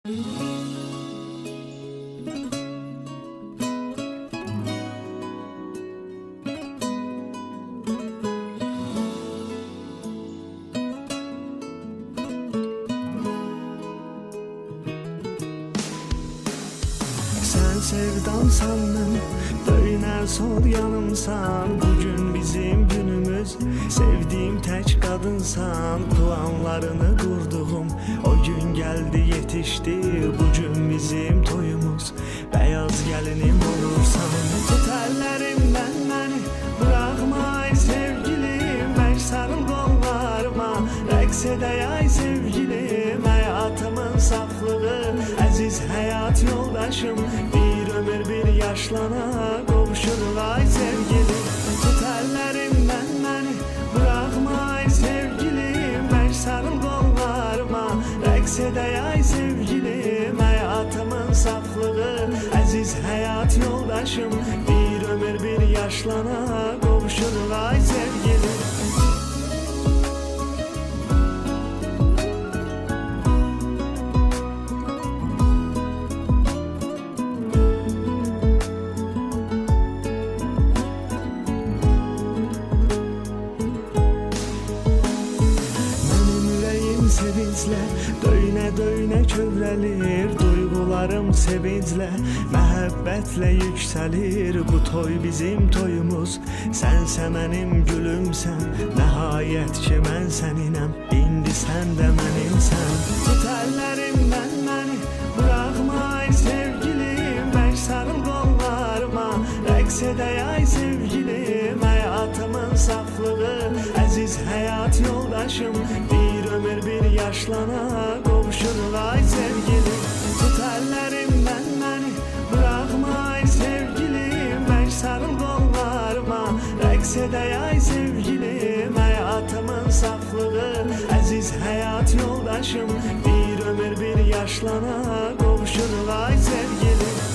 Sen sevdamsanım, döner sol yanımsan. Bugün bizim günümüz, sevdiğim tek kadınsan. Planlarını kurduğum o gün geldi yetişti. Bugün bizim toyumuz, beyaz gelinim olursan. Tut ellerimden beni, bırakma ay sevgilim. Beş sarıl kollarıma, reks ede ay sevgilim. Hayatımın saflığı, aziz hayat yoldaşım. Bir ömür bir yaşlana kavuşur ay sevgilim. Tut ellerimden beni, bırakma ay sevgilim. Beş sarıl kollarıma, reks ede ay sevgilim. Hayatımın saflığı, aziz hayat yoldaşım. Bir ömür bir yaşlana kavuşur ay sevgilim. Sevinçle döyne döyne kövrəlir. Duygularım sevinçle, məhəbbətle yüksəlir. Bu toy bizim toyumuz, sənsə mənim gülümsən. Nəhayət ki mən səninəm, indi sən də mənimsən. Tut əllərimdən məni, bırakma ay sevgilim. Beş sarıl kollarıma, rəqs edək ay sevgilim. Hayatımın saflığı, aziz hayat yoldaşım. Bir ömür bir yaşlana kavuşur ay sevgilim. Tut ellerimden beni, bırakma ay sevgilim. Beş sarıl kollarıma, reks edək ay sevgilim. Hayatımın saflığı, aziz hayat yoldaşım. Bir ömür bir yaşlana kavuşur ay sevgilim.